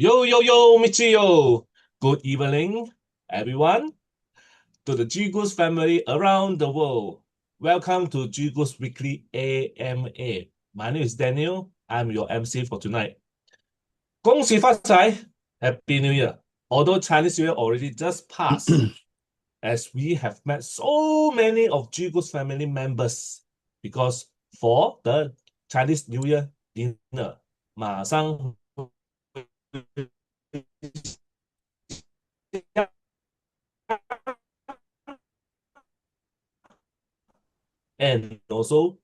Yo, yo, yo, Michio. Good evening, everyone, to the GGoose family around the world. Welcome to GGoose Weekly AMA. My name is Daniel. I'm your MC for tonight. 恭喜发财 Happy New Year. Although Chinese New Year already just passed, as we have met so many of GGoose family members, because for the Chinese New Year dinner, 马上 and also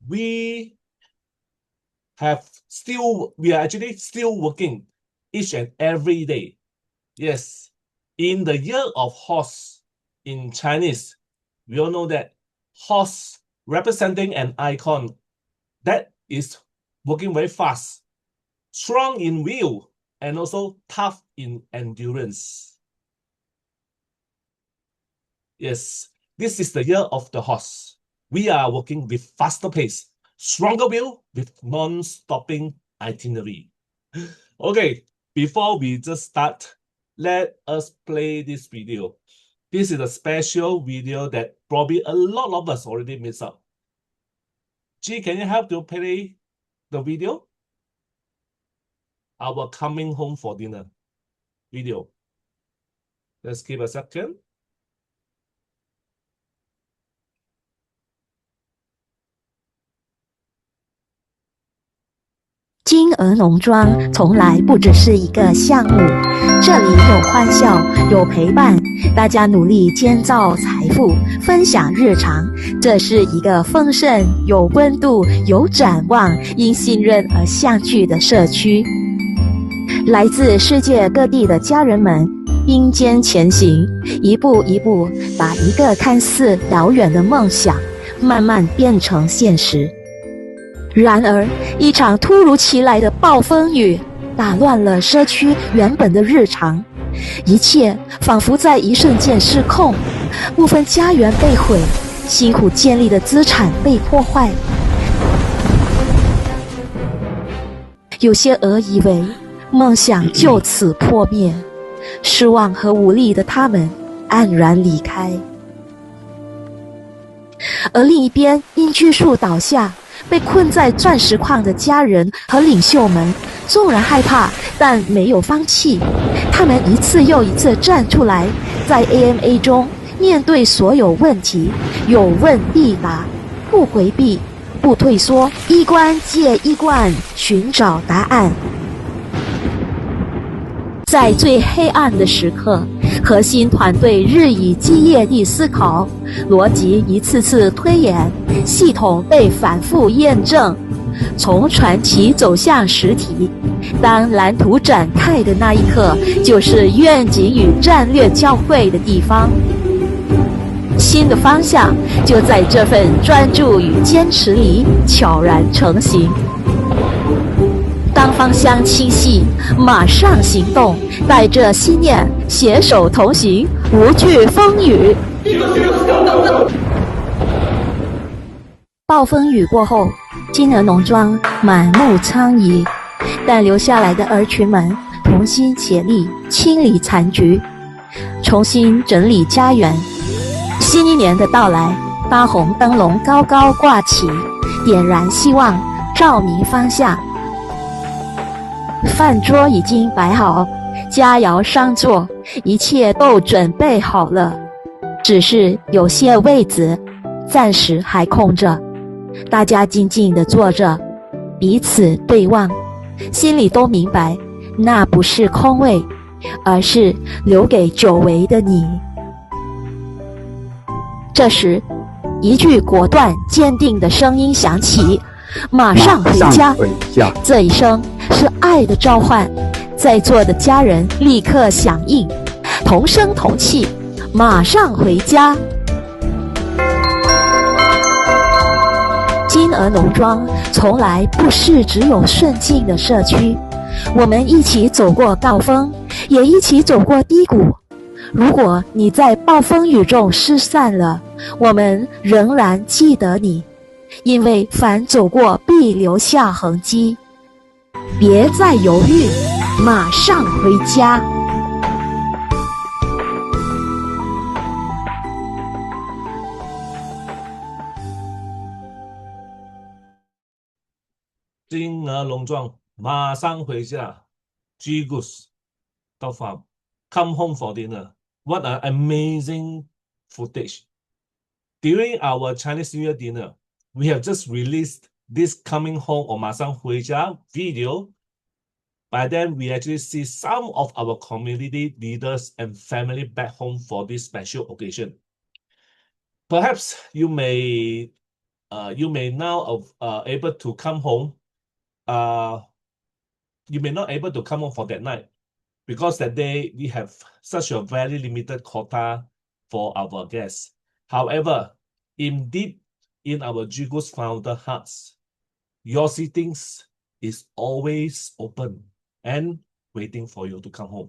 we we are actually still working each and every day. Yes, in the year of horse in Chinese, we all know that horse representing an icon that is working very fast, strong in will, and also tough in endurance. Yes, this is the year of the horse. We are working with faster pace, stronger will with non-stopping itinerary. Okay, before we just start, let us play this video. This is a special video that probably a lot of us already missed out. G, can you help to play the video? Our coming home for dinner video. Let's give a second. 金鹅农庄从来不只是一个项目，这里有欢笑，有陪伴，大家努力建造财富，分享日常。这是一个丰盛、有温度、有展望，因信任而相聚的社区。来自世界各地的家人们并肩前行，一步一步把一个看似遥远的梦想慢慢变成现实。然而，一场突如其来的暴风雨打乱了社区原本的日常，一切仿佛在一瞬间失控，部分家园被毁，辛苦建立的资产被破坏。有些鹅以为梦想就此破灭，失望和无力的他们黯然离开。而另一边，因巨树倒下被困在钻石矿的家人和领袖们，纵然害怕，但没有放弃。他们一次又一次站出来，在 AMA 中面对所有问题，有问必答，不回避，不退缩，一关接一关，寻找答案。在最黑暗的时刻，核心团队日以继夜地思考，逻辑一次次推演，系统被反复验证，从传奇走向实体。当蓝图展开的那一刻，就是愿景与战略交汇的地方。新的方向就在这份专注与坚持里悄然成型。当方向清晰，马上行动，带着信念，携手同行，无惧风雨。暴风雨过后，金鹅农庄满目疮痍，但留下来的儿群们同心协力，清理残局，重新整理家园。新一年的到来，八红灯笼高高挂起，点燃希望，照明方向。饭桌已经摆好，佳肴上座，一切都准备好了，只是有些位子暂时还空着。大家静静地坐着，彼此对望，心里都明白，那不是空位，而是留给久违的你。这时，一句果断坚定的声音响起：马上回家。这一声是爱的召唤，在座的家人立刻响应，同声同气，马上回家。金鹅农庄从来不是只有顺境的社区，我们一起走过高峰，也一起走过低谷。如果你在暴风雨中失散了，我们仍然记得你，因为凡走过必留下痕迹。别再犹豫，马上回家。金额隆重，马上回家。GGoose dot farm, come home for dinner. What an amazing footage! During our Chinese New Year dinner, we have just released this coming home or 马上回家 video. By then, we actually see some of our community leaders and family back home for this special occasion. Perhaps you may now able to come home. You may not able to come home for that night because that day we have such a very limited quota for our guests. However, indeed, in our GGoose founder hearts, your sittings is always open and waiting for you to come home.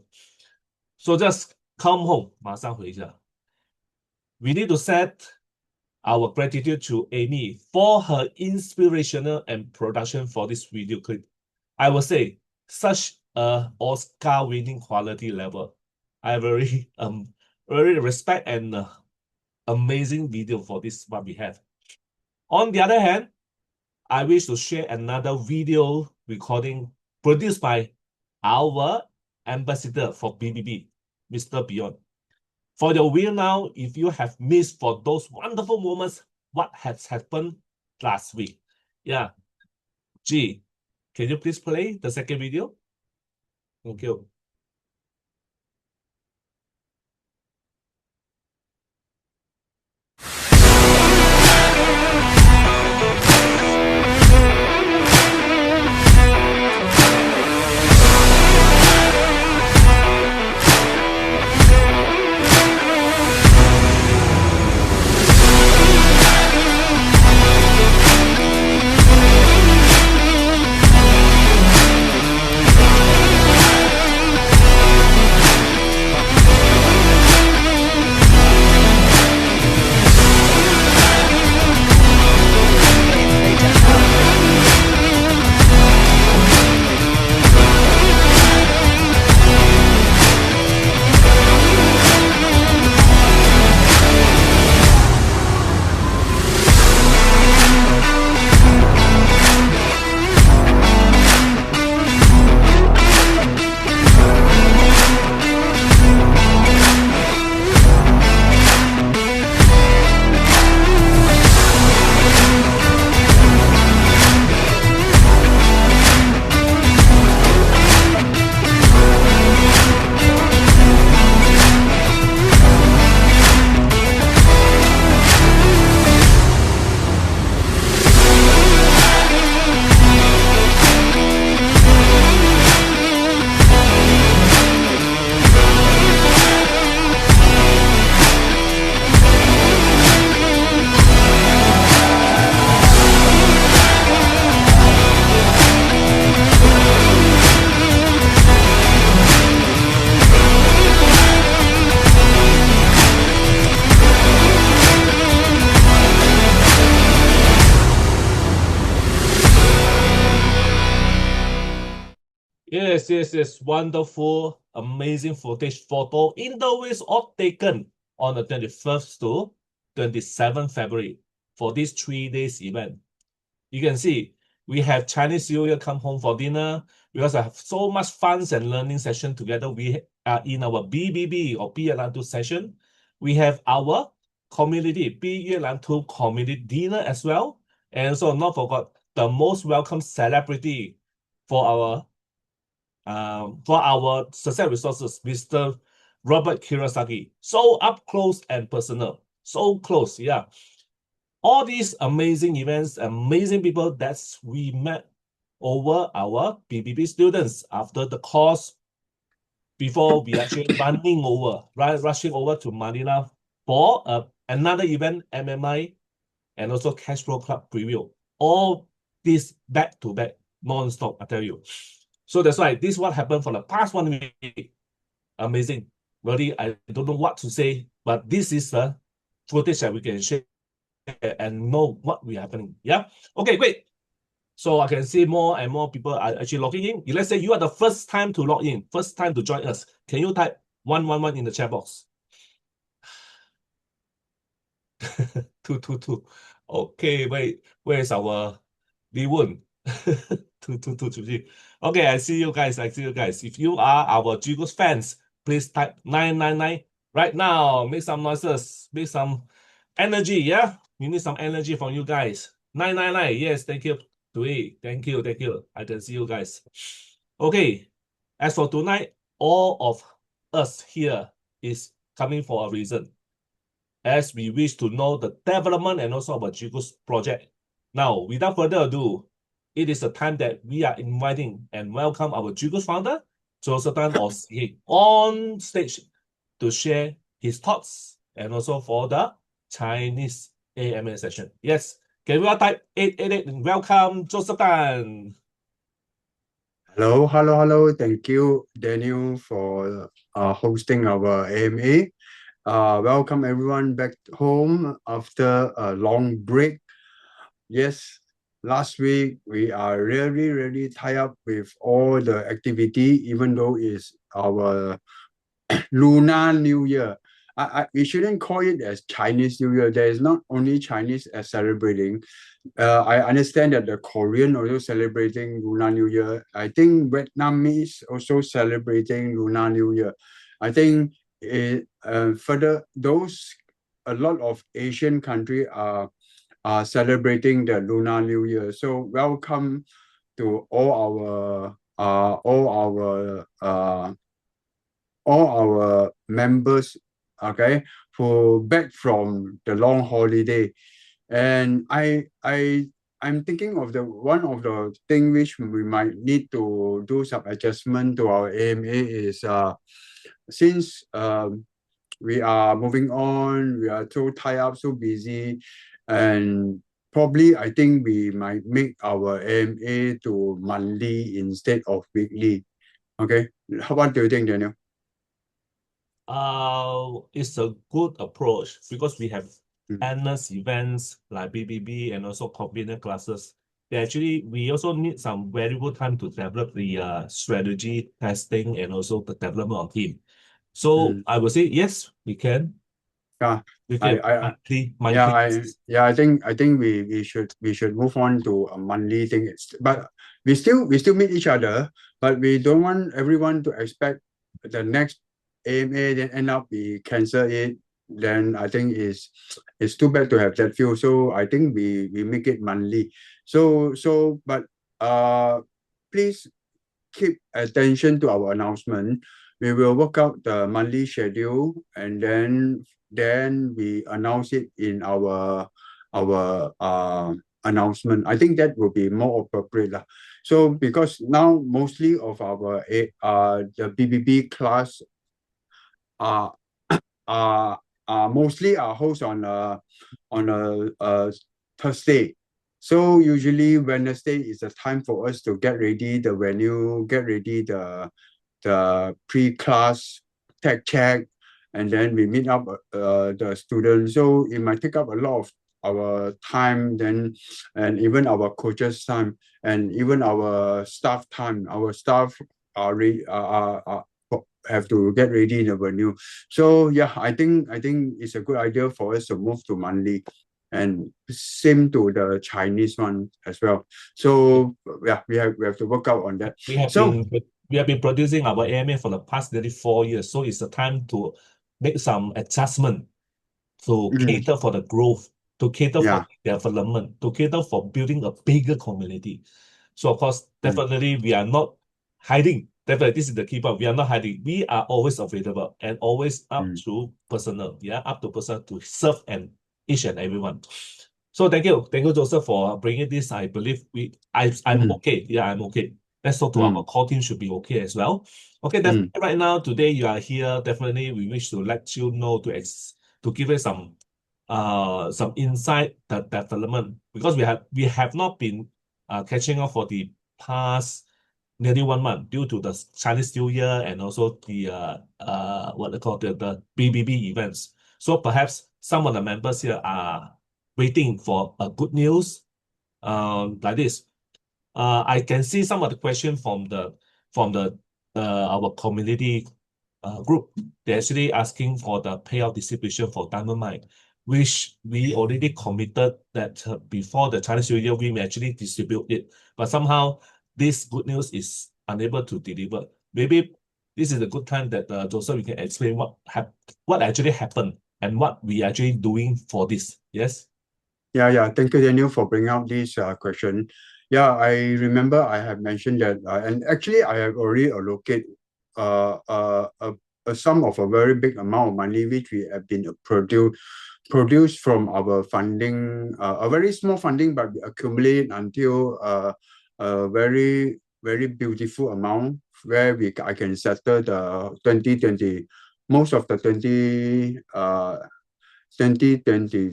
So just come home, 马上回家. We need to set our gratitude to Amy for her inspirational and production for this video clip. I will say, such a Oscar-winning quality level. I very respect and amazing video for this what we have. On the other hand, I wish to share another video recording produced by our ambassador for BBB, Mr. Beyond. For your view now, if you have missed for those wonderful moments, what has happened last week? Yeah. G, can you please play the second video? Thank you. Yes, wonderful, amazing footage photo in the ways all taken on the 21st to 27th February for this 3 days event. You can see we have Chinese New Year come home for dinner. We also have so much fun and learning session together. We are in our BBB or 毕业蓝图 session. We have our community 毕业蓝图 community dinner as well. And also not forgot the most welcome celebrity for our success resources, Mr. Robert Kiyosaki. So up close and personal. So close, yeah. All these amazing events, amazing people that we met over our BBB students after the course, before we actually rushing over to Manila for another event, MMI, and also Cash Flow Club preview. All this back to back, non-stop, I tell you. So that's why this is what happened for the past 1 week. Amazing. Really, I don't know what to say, but this is the footage that we can share and know what will happening. Yeah. Okay, great. So I can see more and more people are actually logging in. Let's say you are the first time to log in, first time to join us. Can you type 111 in the chat box? 222. Okay, wait, where's our Li Wun? 222. Okay, I see you guys. I see you guys. If you are our GGoose fans, please type 999 right now. Make some noises, make some energy. Yeah, we need some energy from you guys. 999. Yes, thank you. Thank you, thank you. I can see you guys. Okay, as for tonight, all of us here is coming for a reason, as we wish to know the development and also about GGoose project. Now, without further ado, it is the time that we are inviting and welcome our GGoose founder, Joseph Tan or CA, on stage to share his thoughts and also for the Chinese AMA session. Yes, can we all type 888 and welcome Joseph Tan? Hello, hello, hello. Thank you, Daniel, for hosting our AMA. Welcome everyone back home after a long break. Yes, last week we are really, really tied up with all the activity, even though it's our Lunar New Year. We shouldn't call it as Chinese New Year. There is not only Chinese as celebrating. I understand that the Korean also celebrating Lunar New Year. I think Vietnamese also celebrating Lunar New Year. I think further those a lot of Asian countries are celebrating the Lunar New Year. So welcome to all our members, okay, who back from the long holiday. And I'm thinking of the one of the thing which we might need to do some adjustment to our AMA is since we are moving on, we are so tied up, so busy, and probably I think we might make our AMA to monthly instead of weekly. Okay, what do you think, Daniel? It's a good approach because we have Mm, endless events like BBB and also convenient classes. Actually, we also need some valuable time to develop the strategy, testing, and also the development of team. So mm. I would say yes, we can. Yeah, We I, can I, yeah, monthly basis. I think we should move on to a monthly thing. But we still meet each other, but we don't want everyone to expect the next AMA then end up we cancel it. Then I think it's too bad to have that feel. So I think we make it monthly. But please keep attention to our announcement. We will work out the monthly schedule and then we announce it in our announcement. I think that will be more appropriate lah. So because now mostly of our the BBB class are are mostly are host on a Thursday. So usually Wednesday is the time for us to get ready the venue, get ready the pre-class tech check, and then we meet up the students. So it might take up a lot of our time then, and even our coaches' time, and even our staff time. Our staff have to get ready in the venue. So yeah, I think it's a good idea for us to move to monthly, and same to the Chinese one as well. So yeah, we have to work out on that. We have So been we have been producing our AMA for the past nearly 4 years, so it's a time to make some adjustment to mm, cater for the growth, to cater for yeah, the development, to cater for building a bigger community. So of course, mm, definitely we are not hiding. Definitely, this is the key part. We are not hiding. We are always available and always up mm, to personal. Yeah, up to person to serve and each and everyone. So thank you, Joseph, for bringing this. I believe I'm mm, okay. Yeah, I'm okay. Let's talk to our mm, core team should be okay as well. Okay, mm, definitely right now, today you are here. Definitely, we wish to let you know to give us some insight that development because we have not been catching up for the past nearly 1 month due to the Chinese New Year and also the what they call the BBB events. So perhaps some of the members here are waiting for a good news like this. I can see some of the question from the our community group. They're actually asking for the payout distribution for Diamond Mine, which we already committed that before the Chinese New Year we may actually distribute it. But somehow this good news is unable to deliver. Maybe this is a good time that Joseph, you can explain what actually happened and what we actually doing for this. Yes. Yeah. Thank you, Daniel, for bringing up this question. Yeah, I remember I have mentioned that, and actually I have already allocated a sum of a very big amount of money which we have been produced from our funding, a very small funding, but we accumulate until a very beautiful amount where I can settle the 2020, most of the 2020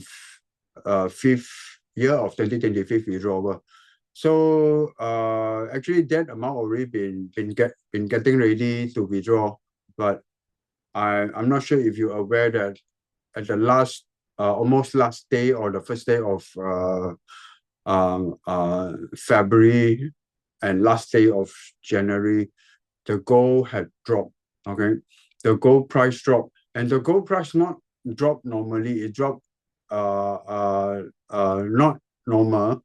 fifth year of 2025 withdrawal. So actually that amount already been getting ready to withdraw, but I'm not sure if you're aware that at the last almost last day or the first day of February and last day of January, the gold had dropped. Okay, the gold price dropped, and the gold price not dropped normally. It dropped not normal,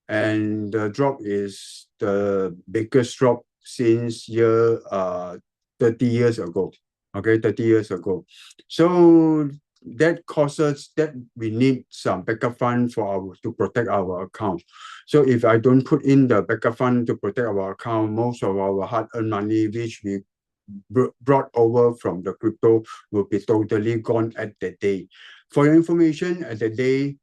and the drop is the biggest drop since 30 years ago. Okay, 30 years ago. So that causes that we need some backup fund to protect our account. So if I don't put in the backup fund to protect our account, most of our hard-earned money which we brought over from the crypto will be totally gone at that day. For your information, at the day,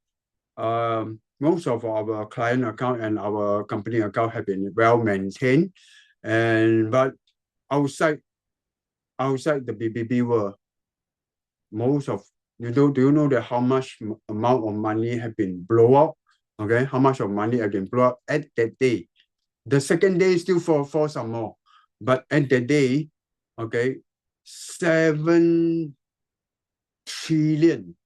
most of our client account and our company account have been well maintained, but outside the BBB world, most of do you know that how much amount of money have been blow up? Okay, how much of money have been blow up at that day? The second day still for some more, but at that day, okay, 7 trillion.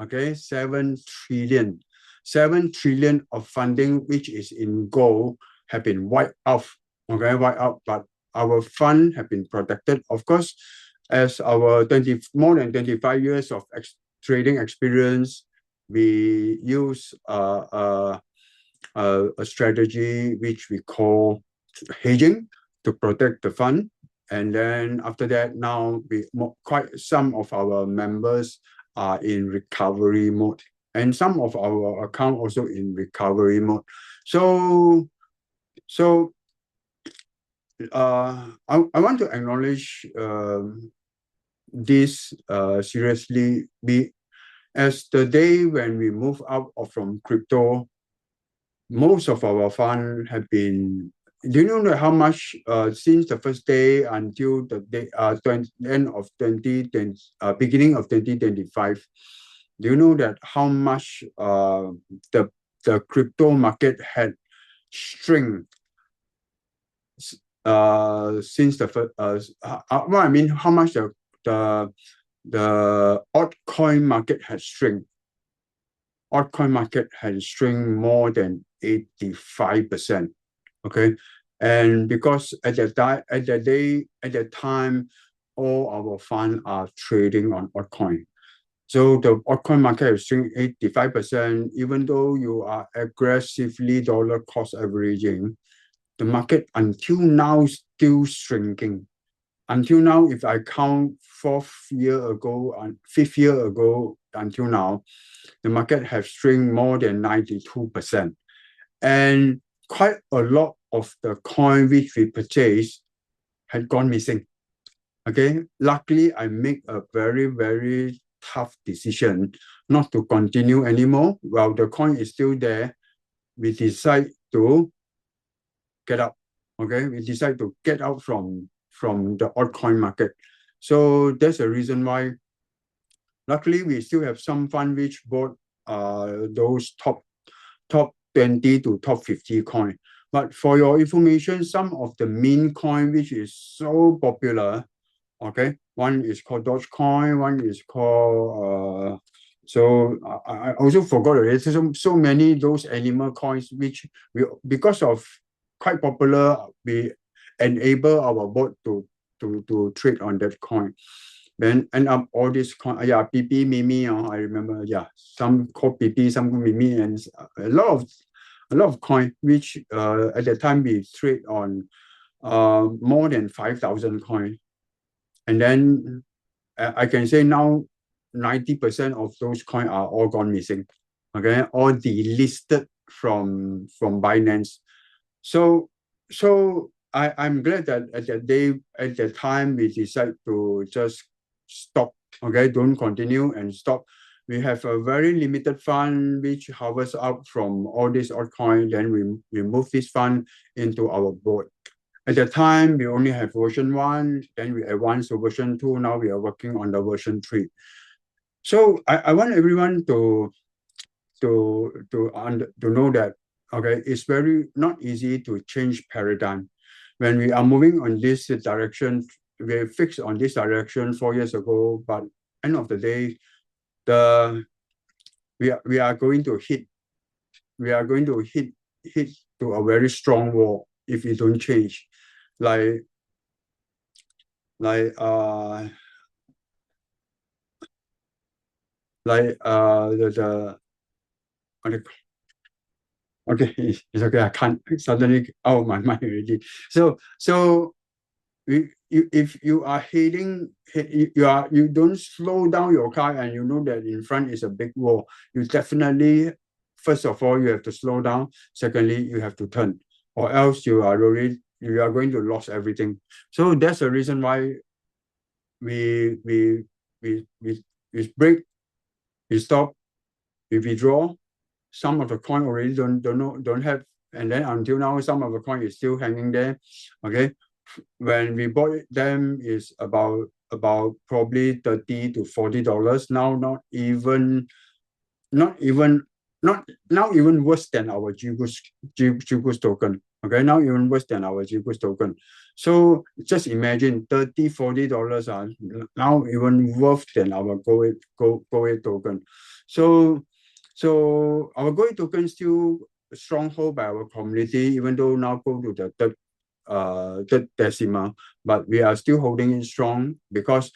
Okay, 7 trillion. 7 trillion of funding, which is in gold, have been wiped off. Okay, wiped out, but our fund have been protected. Of course, as our more than 25 years of trading experience, we use a strategy which we call hedging to protect the fund. And then after that, now quite some of our members are in recovery mode, and some of our account also in recovery mode. So I want to acknowledge this seriously. As the day when we move out from crypto, most of our fund have been. Do you know how much since the first day until the day end of 2020, beginning of 2025? Do you know that how much the crypto market had shrink since the first? What I mean, how much the altcoin market has shrink? Altcoin market has shrink more than 85%. Okay, and because at that time, all our funds are trading on altcoin. So the altcoin market is shrinking 85%, even though you are aggressively dollar cost averaging, the market until now still shrinking. Until now, if I count 5th year ago until now, the market has shrunk more than 92%. And quite a lot of the coin which we purchased had gone missing. Okay, luckily I make a very, very tough decision not to continue anymore. While the coin is still there, we decide to get out. Okay, we decide to get out from the altcoin market. So that's the reason why. Luckily, we still have some fund which bought those top 20 to top 50 coin. But for your information, some of the meme coin which is so popular, okay, one is called Dogecoin, one is called so I also forgot already. So many those animal coins which we because of quite popular. We enable our bot to trade on that coin. Then end up all this coin, yeah, PP, Mimi, I remember, yeah, some called PP, some called Mimi, and a lot of coin, which at the time we trade on more than 5,000 coin. And then I can say now 90% of those coins are all gone missing. Okay, all delisted from Binance. So I'm glad that at that time we decide to just stop. Okay, don't continue and stop. We have a very limited fund which hovers up from all these altcoins. Then we move this fund into our board. At the time, we only have version 1, then we advanced to version 2. Now we are working on the version 3. So I want everyone to know that, okay, it's very not easy to change paradigm. When we are moving on this direction, we fixed on this direction 4 years ago, but end of the day, we are going to hit to a very strong wall if we don't change. Like the okay, it's okay. I can't suddenly out of my mind already. So if you are you don't slow down your car and you know that in front is a big wall, you definitely, first of all, you have to slow down. Secondly, you have to turn, or else you are going to lose everything. So that's the reason why we break, we stop, we withdraw. Some of the coin already don't have, and then until now some of the coin is still hanging there. Okay, when we bought them is about probably $30 to $40. Now not even worse than our GGoose token. Okay, now even worse than our GGoose token. So just imagine $30-$40 are now even worse than our Go token. So our Go token still stronghold by our community, even though now go to the third decimal, but we are still holding it strong because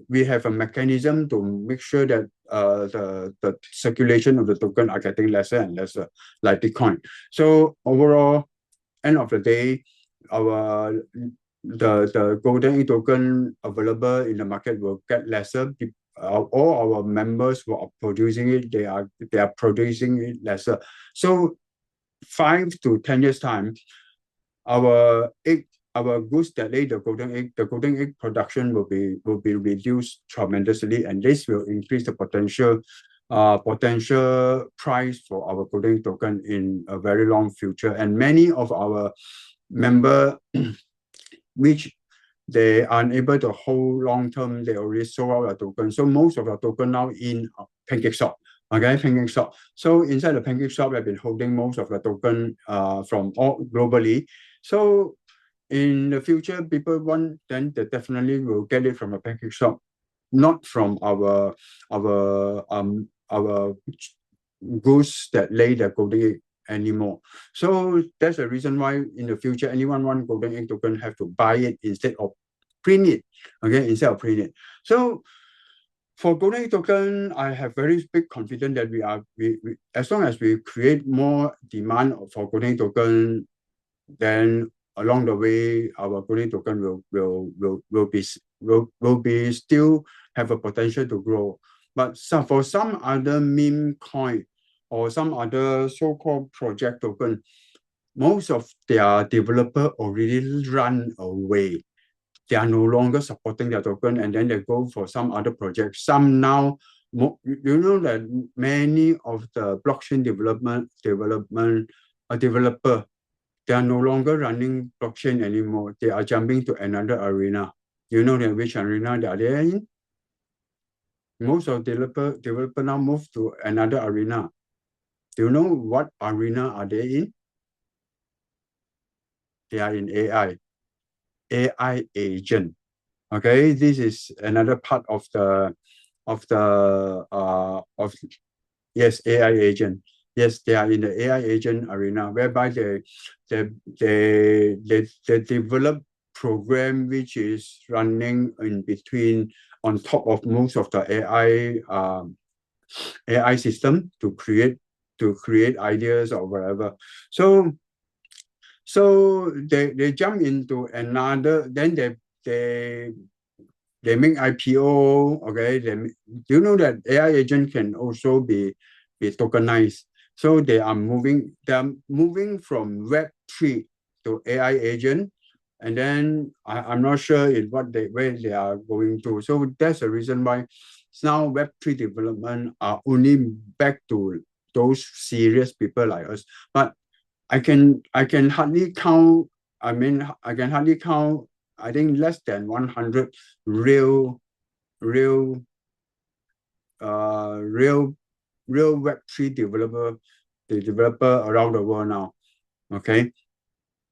we have a mechanism to make sure that the circulation of the token are getting lesser and lesser, like Bitcoin. So overall, end of the day, the golden token available in the market will get lesser. All our members who are producing it, they are producing it lesser. So 5 to 10 years time, our goose that lay the golden egg production will be reduced tremendously, and this will increase the potential price for our golden token in a very long future. And many of our member which they are unable to hold long term, they already sold out a token. So most of the token now in PancakeSwap. Okay, PancakeSwap. So inside the PancakeSwap, we've been holding most of the token from all globally. So in the future, people want, then they definitely will get it from a PancakeSwap, not from our goose that lay the golden egg anymore. So that's the reason why in the future, anyone want golden egg token have to buy it instead of print it. Okay, instead of print it. So for golden egg token, I have very big confidence that we as long as we create more demand for golden egg token, then along the way, our golden token will be still have a potential to grow. But for some other meme coin or some other so-called project token, most of their developer already run away. They are no longer supporting their token, and then they go for some other project. Some now, you know that many of the blockchain developer, they are no longer running blockchain anymore. They are jumping to another arena. You know that which arena they are there in? Most of developer now move to another arena. Do you know what arena are they in? They are in AI agent. Okay, this is another part of yes, AI agent. yes, they are in the AI agent arena, whereby they develop program which is running in between on top of most of the AI system to create ideas or whatever. So they jump into another, then they make IPO. Okay, do you know that AI agent can also be tokenized? So they're moving from Web3 to AI agent, and then I'm not sure where they are going to. So that's the reason why now Web3 development are only back to those serious people like us. But I can hardly count. I mean, I can hardly count. I think less than 100 real, real, uh, real, real Web3 developer around the world now. Okay,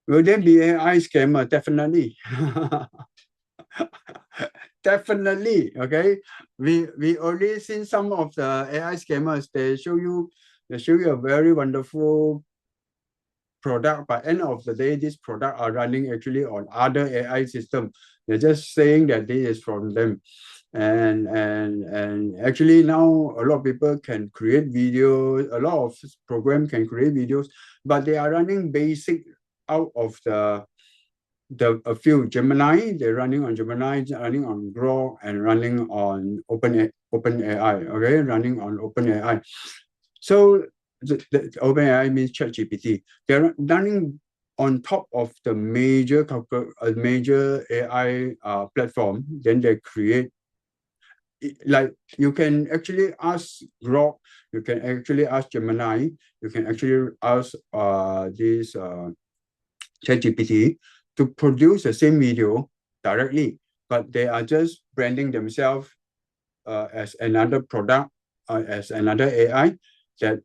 will there be AI scammer? Definitely, definitely. Okay, we already seen some of the AI scammers. They show you a very wonderful product, but end of the day, these products are running actually on other AI system. They're just saying that this is from them. And actually now a lot of people can create videos, a lot of program can create videos, but they are running basic out of a few Gemini. They're running on Gemini, running on Grok, and running on OpenAI. Okay, running on OpenAI. So the OpenAI means ChatGPT. They're running on top of the major AI platform. Then they create, like, you can actually ask Grok, you can actually ask Gemini, you can actually ask this ChatGPT to produce the same video directly, but they are just branding themselves as another product, as another AI that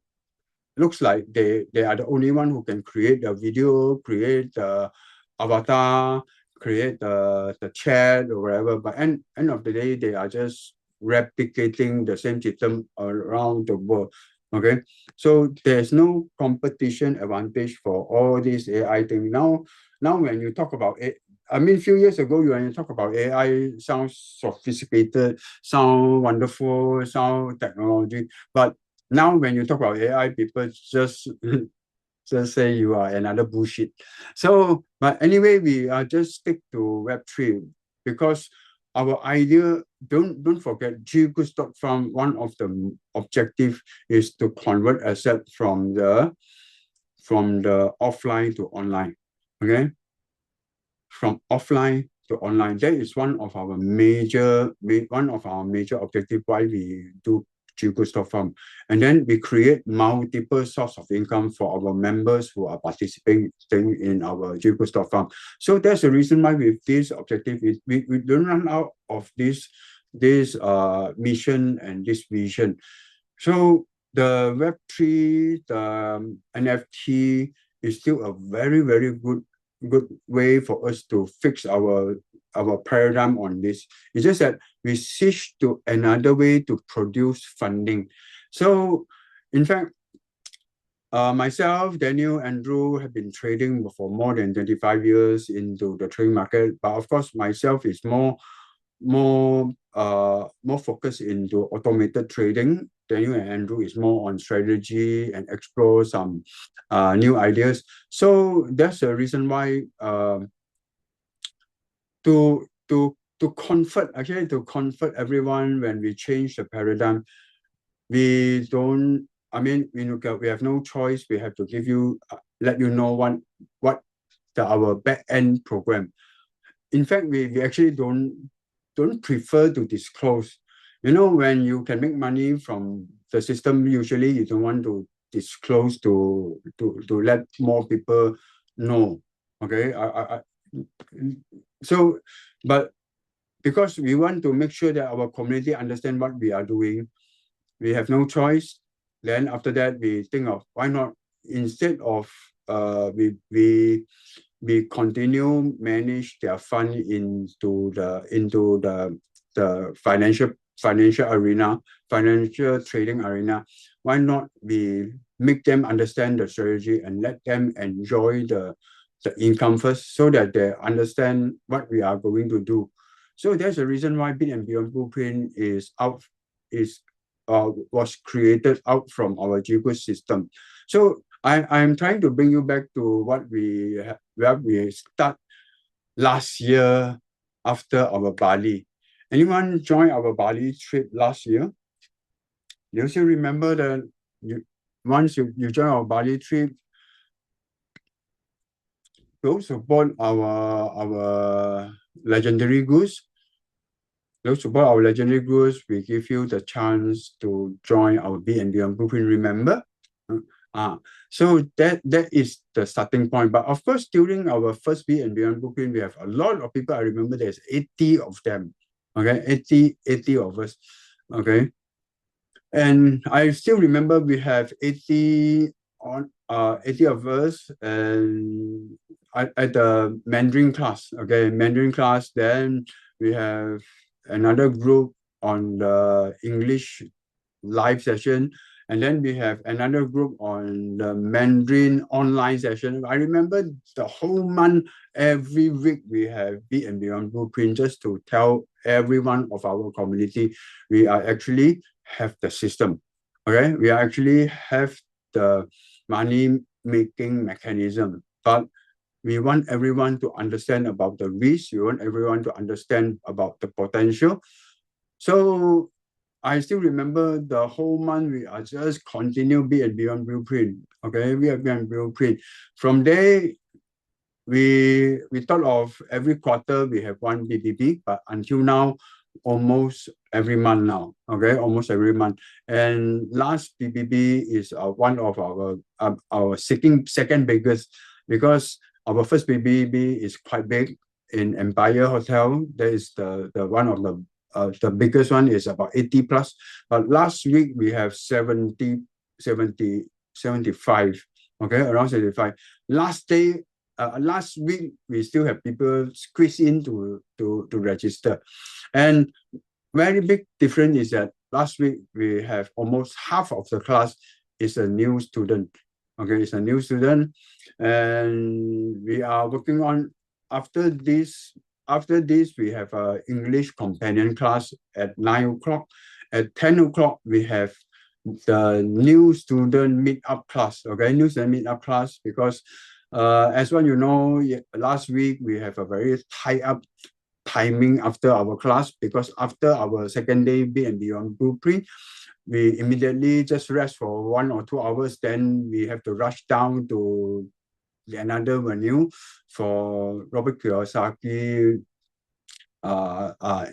looks like they are the only one who can create the video, create the avatar, create the chat or whatever. But end of the day, they are just replicating the same system around the world. Okay, so there's no competition advantage for all these AI things. Now when you talk about it, I mean, a few years ago, when you talk about AI, sounds sophisticated, sound wonderful, sound technology, but now when you talk about AI, people just say you are another bullshit. So, but anyway, we are just stick to Web3 because our idea, don't forget, GGoose.farm, one of the objective is to convert asset from the offline to online. Okay, from offline to online. That is one of our major objective why we do GGoose.farm. And then we create multiple source of income for our members who are participating in our GGoose.farm. So that's the reason why with this objective, we don't run out of this mission and this vision. So the Web3, the NFT is still a very, very good way for us to fix our paradigm on this. It's just that we switch to another way to produce funding. So in fact, myself, Daniel, Andrew have been trading for more than 25 years into the trading market. But of course, myself is more focused into automated trading. Daniel and Andrew is more on strategy and explore some new ideas. So that's the reason why to comfort everyone when we change the paradigm, we don't. I mean, we have no choice. We have to let you know what our back end program. In fact, we actually don't prefer to disclose. When you can make money from the system, usually you don't want to disclose to let more people know. Okay, so, but because we want to make sure that our community understand what we are doing, we have no choice. Then after that, we think of why not, instead of we continue manage their fund into the financial arena, financial trading arena. Why not we make them understand the strategy and let them enjoy the income first so that they understand what we are going to do. So there's a reason why Bit and Beyond Blueprint was created out from our GGoose system. So I'm trying to bring you back to where we start last year after our Bali. Anyone join our Bali trip last year? You still remember once you join our Bali trip, those who bought our legendary goose, those who bought our legendary goose, we give you the chance to join our B&B on Blueprint, remember? So that is the starting point. But of course, during our first B&B on Blueprint, we have a lot of people. I remember there's 80 of them. Okay, 80 of us. Okay. And I still remember we have 80 of us and at the Mandarin class. Okay, Mandarin class. Then we have another group on the English live session, and then we have another group on the Mandarin online session. I remember the whole month, every week we have Be and Beyond Blueprint just to tell everyone of our community we are actually have the system. Okay, we actually have the money making mechanism, but we want everyone to understand about the risk. We want everyone to understand about the potential. So I still remember the whole month we are just continue Be and Beyond Blueprint. Okay, we are Beyond Blueprint. From there, we thought of every quarter we have one BBB, but until now, almost every month now. Okay, almost every month. And last BBB is one of our second biggest, because our first BBB is quite big in Empire Hotel. That is the one of the biggest one is about 80 plus. But last week we have 75. Okay, around 75. Last week we still have people squeeze in to register. And very big difference is that last week we have almost half of the class is a new student. Okay, it's a new student, and we are working on after this, we have a English companion class at 9 o'clock. At 10 o'clock, we have the new student meetup class. Okay, new student meetup class, because as well, last week we have a very tight up timing after our class, because after our second day Be and Beyond Blueprint, we immediately just rest for 1 or 2 hours. Then we have to rush down to another venue for Robert Kiyosaki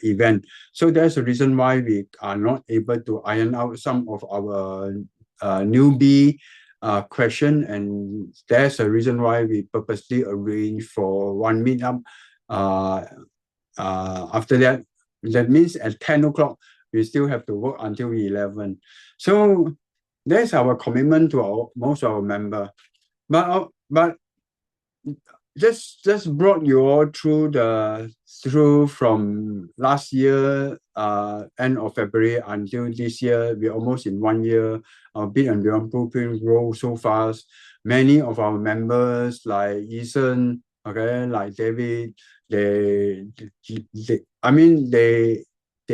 event. So there's a reason why we are not able to iron out some of our newbie question, and there's a reason why we purposely arrange for one meetup. After that means at 10 o'clock we still have to work until 11. So that's our commitment to most of our members. But just brought you all through from last year, end of February until this year. We're almost in 1 year. Our Bit and Beyond Blueprint grow so fast. Many of our members like Ethan, okay, like David, they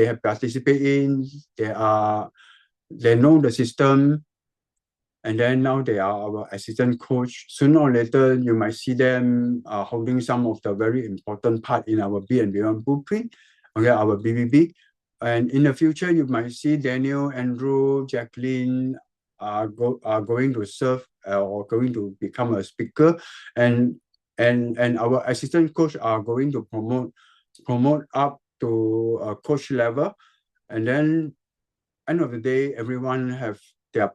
have participated in, they know the system, and then now they are our assistant coach. Sooner or later, you might see them holding some of the very important part in our Be and Beyond Blueprint, okay, our BBB. And in the future, you might see Daniel, Andrew, Jacqueline are going to serve or going to become a speaker, and our assistant coach are going to promote up to a coach level, and then end of the day, everyone have their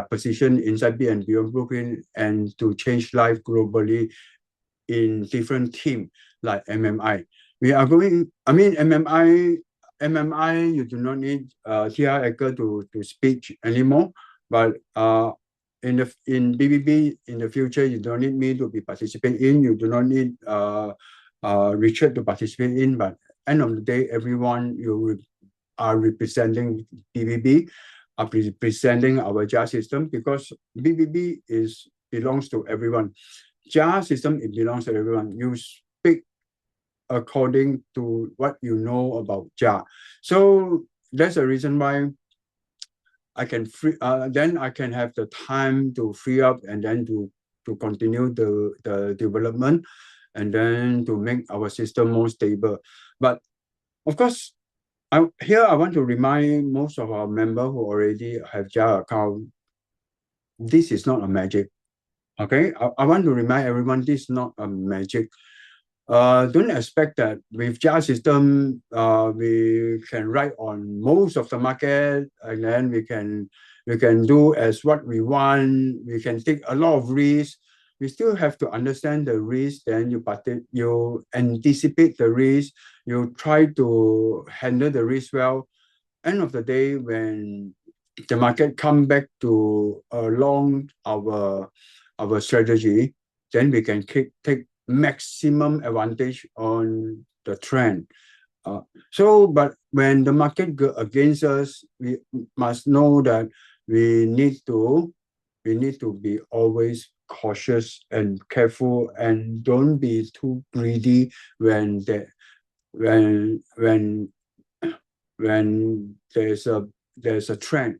position inside Be and Beyond Blueprint, and to change life globally in different team like MMI. We are going. I mean, MMI. You do not need TR Ecker to speak anymore, but in BBB in the future, you don't need me to be participate in. You do not need Richard to participate in. But end of the day, everyone you are representing BBB presenting our JAR system, because BBB belongs to everyone. JAR system, it belongs to everyone. You speak according to what you know about JAR. So that's the reason why I can then I can have the time to free up and then to continue the development and then to make our system more stable. But of course, here I want to remind most of our members who already have JAR account, this is not a magic. Okay, I want to remind everyone this is not a magic. Don't expect that with JAR system, we can ride on most of the market, and then we can do as what we want. We can take a lot of risks. We still have to understand the risk. Then you anticipate the risk. You try to handle the risk well. End of the day, when the market come back to along our strategy, then we can take maximum advantage on the trend. But when the market go against us, we must know that we need to be always cautious and careful, and don't be too greedy when there's a trend.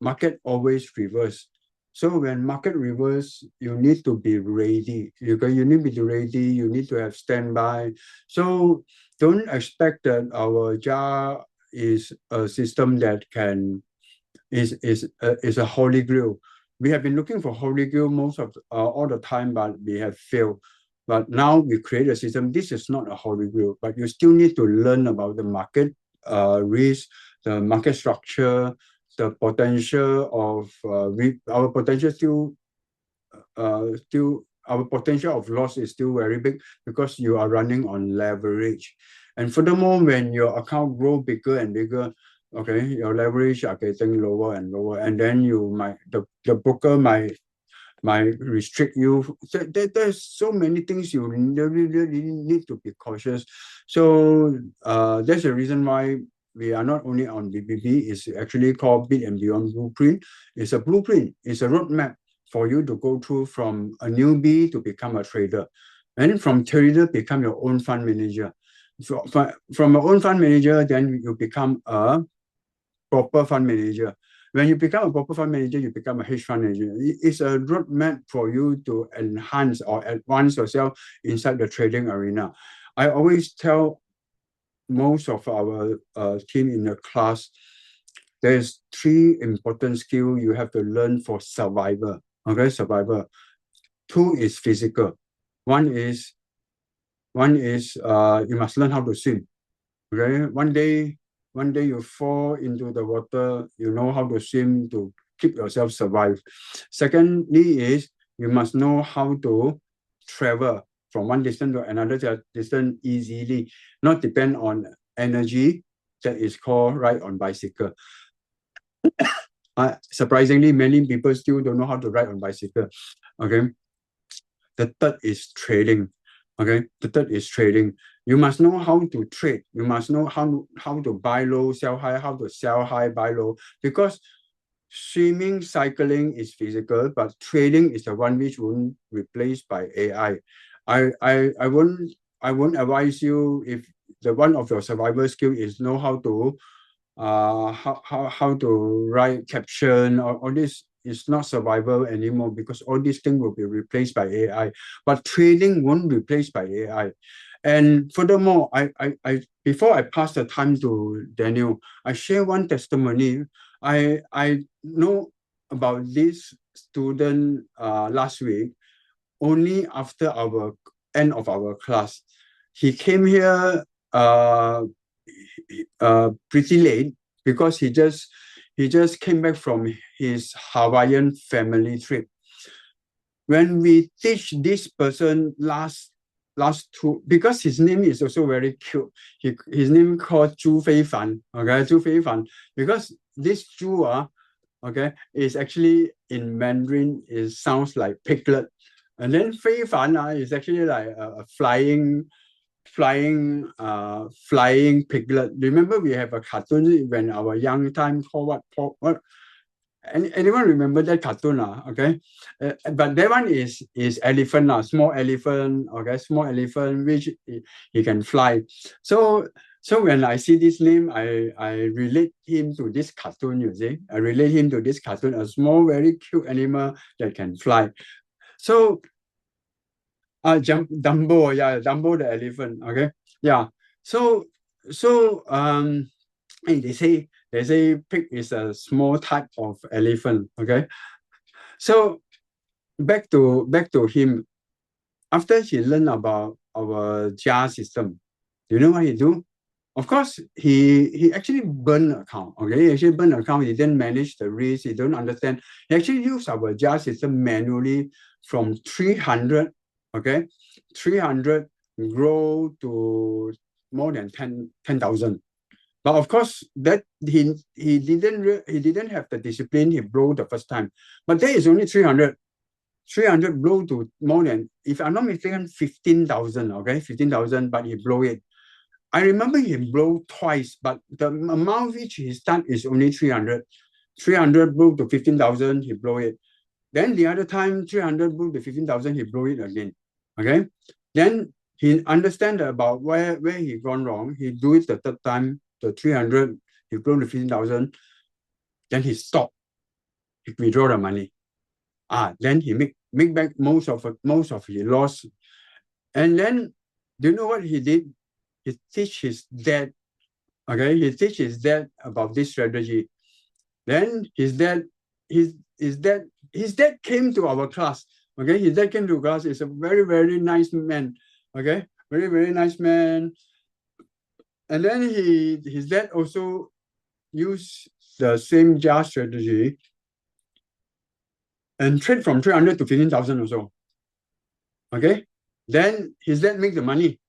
Market always reverse. So when market reverse, you need to be ready. You need to be ready. You need to have standby. So don't expect that our JAR is a system that is a holy grail. We have been looking for holy grail most of all the time, but we have failed. But now we create a system. This is not a holy grail, but you still need to learn about the market risk, the market structure, the potential of our potential our potential of loss is still very big, because you are running on leverage. And furthermore, when your account grow bigger and bigger, okay, your leverage are getting lower and lower, and then the broker might restrict you. There's so many things you really need to be cautious. So that's the reason why we are not only on BBB, it's actually called Bit and Beyond Blueprint. It's a blueprint, it's a roadmap for you to go through from a newbie to become a trader. And from trader, become your own fund manager. From your own fund manager, then you become a proper fund manager. When you become a proper fund manager, you become a hedge fund manager. It's a roadmap for you to enhance or advance yourself inside the trading arena. I always tell most of our team in the class, there's 3 important skills you have to learn for survival. Okay, survival. 2 is physical. One is you must learn how to swim. Okay, one day you fall into the water, you know how to swim to keep yourself survive. Secondly is you must know how to travel from one distance to another distance easily, not depend on energy. That is called ride on bicycle. Surprisingly, many people still don't know how to ride on bicycle. Okay. The third is trading. Okay. The third is trading. You must know how to trade. You must know how to buy low, sell high, how to sell high, buy low. Because swimming, cycling is physical, but trading is the one which won't replaced by AI. I won't advise you if the one of your survival skill is know how to how to write caption, or all this is not survival anymore, because all these things will be replaced by AI. But trading won't be replaced by AI. And furthermore, I before I pass the time to Daniel, I share one testimony. I know about this student last week, only after our end of our class. He came here pretty late, because he just came back from his Hawaiian family trip. When we teach this person last 2, because his name is also very cute. His name called Zhu Feifan. Okay, Zhu Feifan. Because this Zhu okay, is actually in Mandarin, it sounds like piglet. And then Feifan is actually like a flying flying piglet. Remember we have a cartoon when our young time called what? Anyone remember that cartoon? Okay. But that one is elephant, small elephant, okay, small elephant, which he can fly. So when I see this name, I relate him to this cartoon, you see. I relate him to this cartoon, a small, very cute animal that can fly. So Dumbo, yeah, Dumbo the elephant, okay. Yeah. So hey, they say pig is a small type of elephant, okay. So back to him. After he learned about our JAR system, do you know what he do? Of course, he actually burned account. Okay, he actually burned account. He didn't manage the risk. He don't understand. He actually used our JAR system manually from 300. Okay, 300 grow to more than 10,000. But of course, that he didn't have the discipline. He blew the first time, but that is only 300. 300 blow to more than, if I'm not mistaken, 15,000. Okay, 15,000, but he blow it. I remember he blow twice, but the amount which he start is only 300. 300 blow to 15,000, he blow it. Then the other time, 300 blow to 15,000, he blow it again. Okay, then he understand about where he gone wrong. He do it the third time, the 300, he blow to 15,000. Then he stop. He withdraw the money. Then he make back most of his loss. And then, do you know what he did? He teach his dad. Okay, he teach his dad about this strategy. Then his dad came to our class. Okay, his dad came to class. He's a very, very nice man. Okay, very, very nice man. And then his dad also used the same JAR strategy and trade from 300 to 15,000 also. Okay, then his dad make the money.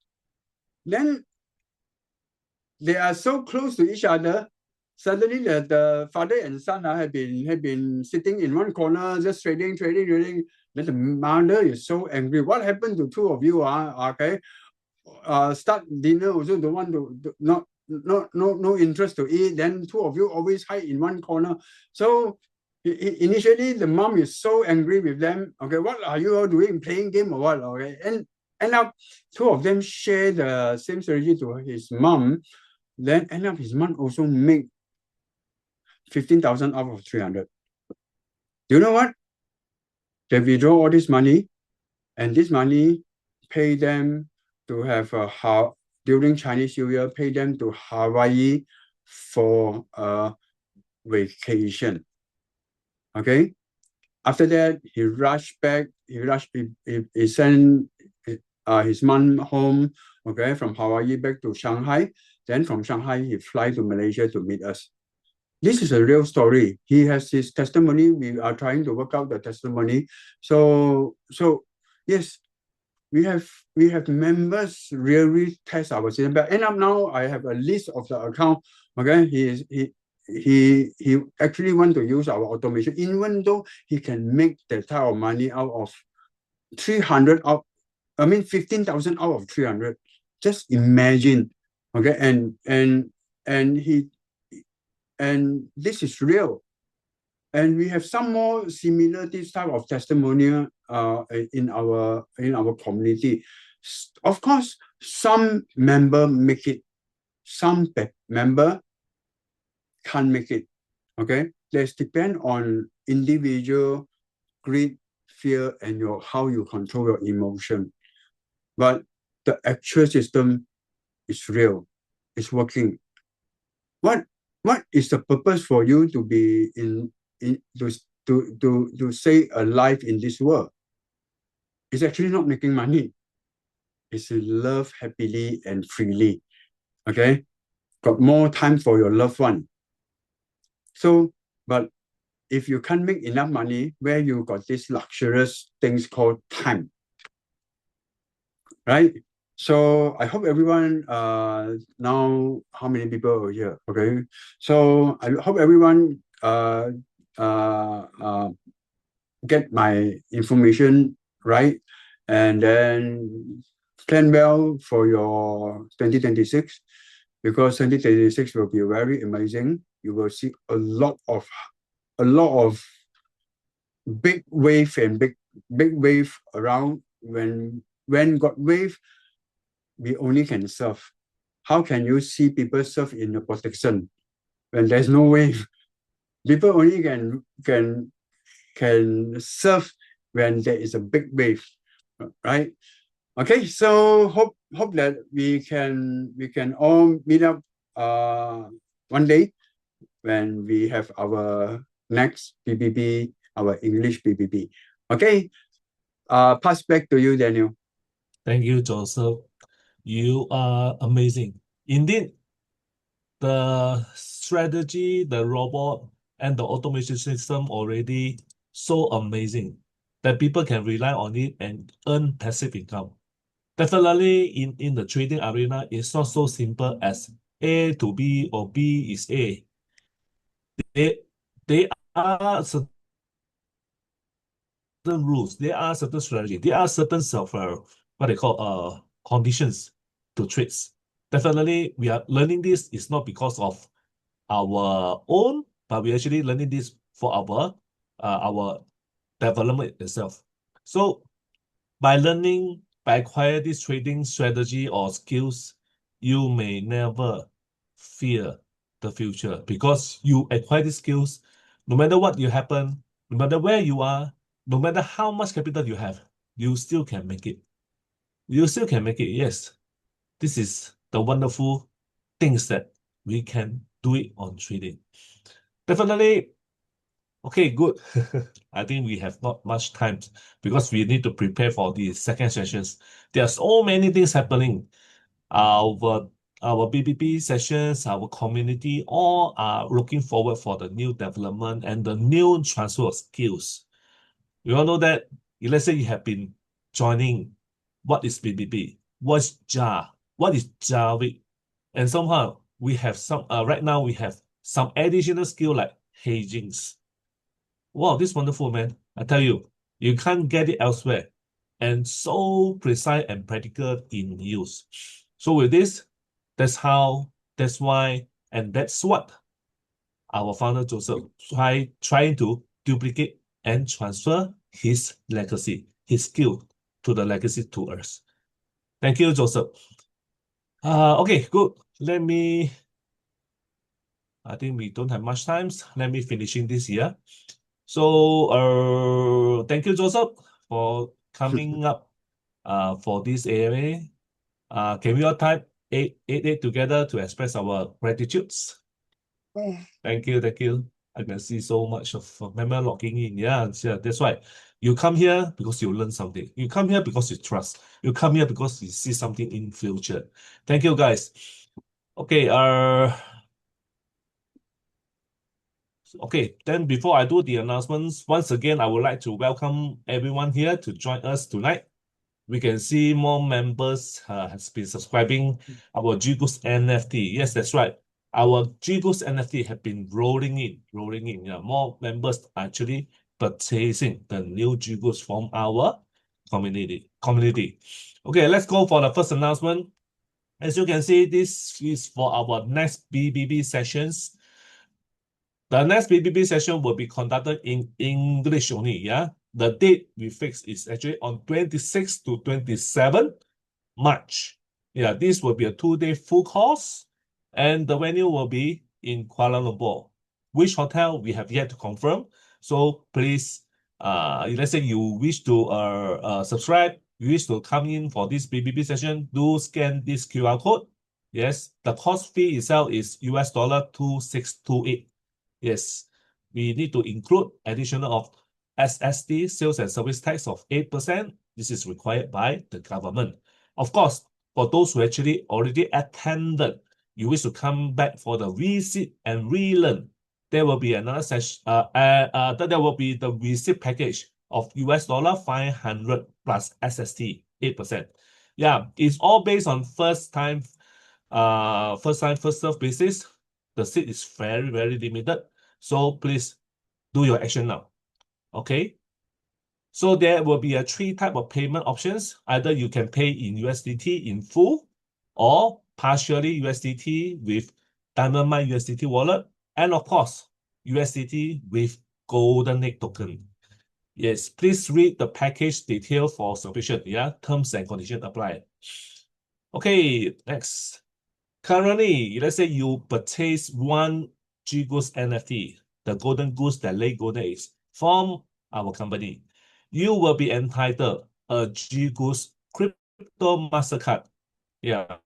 Then they are so close to each other. Suddenly, the father and son have been sitting in one corner, just trading. Then the mother is so angry. What happened to two of you? Okay, start dinner also don't want to, no interest to eat. Then two of you always hide in one corner. So initially, the mom is so angry with them. Okay, what are you all doing? Playing game or what? Okay, and end up two of them share the same strategy to his mom. Then end up his mom also make 15,000 out of 300. Do you know what? They withdraw all this money, and this money pay them to have during Chinese New Year, pay them to Hawaii for a vacation. Okay. After that, he rushed back. He sent his mom home. Okay, from Hawaii back to Shanghai. Then from Shanghai, he fly to Malaysia to meet us. This is a real story. He has his testimony. We are trying to work out the testimony. So yes, we have members really test our system. But end up now, I have a list of the account. Okay, he actually want to use our automation, even though he can make that type of money out of 300 out. I mean 15,000 out of 300. Just imagine. Okay, and this is real. And we have some more similar this type of testimonial in our community. Of course, some member make it, some member can't make it. Okay, let's depend on individual greed, fear, and how you control your emotion. But the actual system is real. It's working. What is the purpose for you to be to stay alive in this world? It's actually not making money. It's to love happily and freely. Okay, got more time for your loved one. So, but if you can't make enough money, where you got these luxurious things called time, right? So I hope everyone now how many people are here? Okay, so I hope everyone get my information right, and then plan well for your 2026 because 2026 will be very amazing. You will see a lot of big wave and big wave around. When got wave, we only can surf. How can you see people surf in the protection when there's no wave? People only can surf when there is a big wave, right? Okay, so hope that we can all meet up one day when we have our next PBB, our English PBB. Okay, pass back to you, Daniel. Thank you, Joseph. You are amazing. Indeed, the strategy, the robot, and the automation system already so amazing that people can rely on it and earn passive income. Definitely in the trading arena, it's not so simple as A to B or B is A. They, they are certain rules, there are certain strategy, there are certain what they call conditions to trades. Definitely, we are learning this is not because of our own, but we're actually learning this for our development itself. So by learning, by acquire this trading strategy or skills, you may never fear the future because you acquire these skills, no matter what you happen, no matter where you are, no matter how much capital you have, you still can make it. You still can make it, yes. This is the wonderful things that we can do it on trading. Definitely, okay, good. I think we have not much time because we need to prepare for the second sessions. There are so many things happening. Our our BBB sessions, our community, all are looking forward for the new development and the new transfer of skills. We all know that let's say you have been joining, what is BBB? What's JAR? What is JARVIC? And somehow we have some right now we have some additional skill like hedgings. Wow, this wonderful, man. I tell you, you can't get it elsewhere. And so precise and practical in use. So with this, that's how, that's why, and that's what our founder Joseph trying to duplicate and transfer his legacy, his skill to the legacy to us. Thank you, Joseph. Okay, good. I think we don't have much time. Let me finishing this here. So, thank you, Joseph, for coming up for this AMA. Can we all type 888 together to express our gratitudes? Thank you, thank you. I can see so much of member logging in. Yeah, that's why. You come here because you learn something. You come here because you trust. You come here because you see something in future. Thank you, guys. Okay, okay, then before I do the announcements, once again, I would like to welcome everyone here to join us tonight. We can see more members has been subscribing our GGoose NFT. Yes, that's right. Our GGoose NFT have been rolling in. Yeah, more members actually purchasing the new GGoose from our community. Okay, let's go for the first announcement. As you can see, this is for our next BBB sessions. The next BBB session will be conducted in English only, yeah? The date we fixed is actually on 26 to 27 March. Yeah, this will be a 2-day full course, and the venue will be in Kuala Lumpur. Which hotel we have yet to confirm. So please, let's say you wish to subscribe, you wish to come in for this BBB session, do scan this QR code. Yes, the cost fee itself is $2628. Yes, we need to include additional of SST, sales and service tax of 8%. This is required by the government. Of course, for those who actually already attended, you wish to come back for the visit and relearn, there will be another session, there will be the visit package of $500 plus SST, 8%. Yeah, it's all based on first time, first serve basis. The seat is very, very limited. So please do your action now. Okay. So there will be a 3 type of payment options. Either you can pay in USDT in full or partially USDT with Diamond Mine USDT wallet, and of course, USDT with Golden Egg token. Yes, please read the package detail for subscription. Yeah, terms and conditions apply. Okay, next. Currently, let's say you purchase one GGoose NFT, the golden goose that lay golden eggs, from our company. You will be entitled a GGoose crypto MasterCard. Yeah,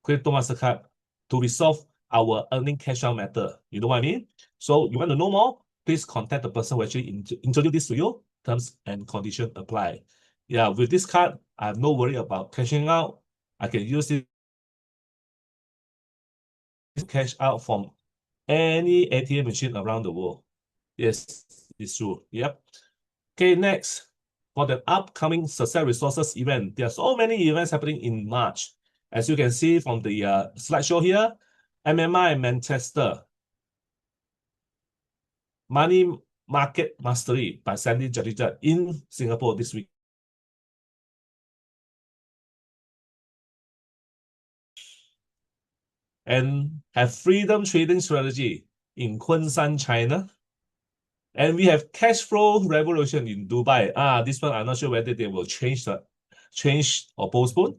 crypto MasterCard to resolve our earning cash out matter. You know what I mean? So you want to know more? Please contact the person who actually introduce this to you. Terms and conditions apply. Yeah, with this card, I have no worry about cashing out. I can use it cash out from any ATM machine around the world. Yes, it's true. Yep. Okay, next. For the upcoming Success Resources event, there are so many events happening in March. As you can see from the slideshow here, MMI Manchester, Money Market Mastery by Sandy Jadija in Singapore this week. And have Freedom Trading Strategy in Kunshan, China. And we have Cash Flow Revolution in Dubai. This one I'm not sure whether they will change or postpone.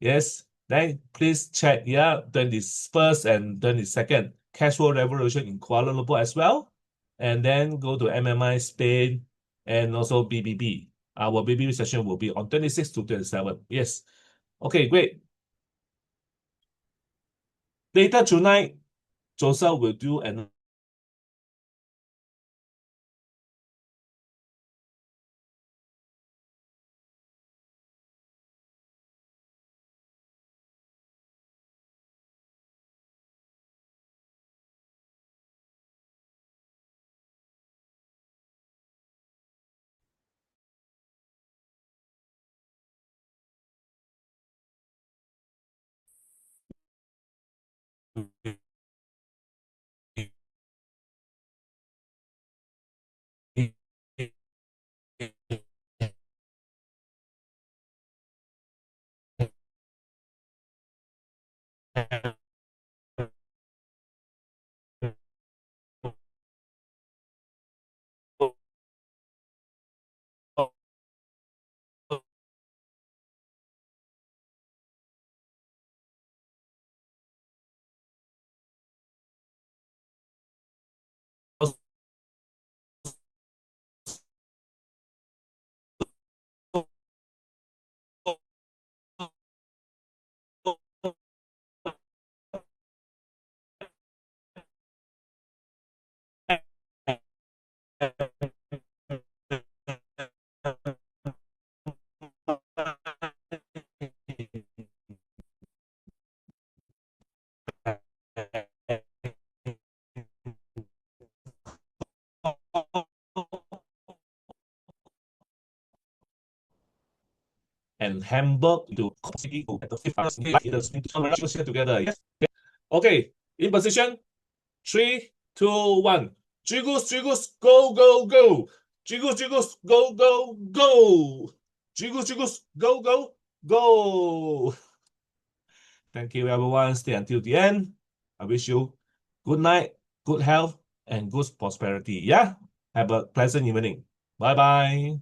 Yes, then please check. Yeah, 21st and 22nd Cash Flow Revolution in Kuala Lumpur as well. And then go to MMI Spain and also BBB. Our BBB session will be on 26 to 27. Yes. Okay, great. Later tonight, Joseph will do an and Hamburg to at the fifth together. Yes. Okay, in position. 3, 2, 1. GGoose, GGoose, go, go, go. GGoose, GGoose, go, go, go. GGoose, GGoose, go, go, go. Thank you, everyone. Stay until the end. I wish you good night, good health, and good prosperity. Yeah? Have a pleasant evening. Bye-bye.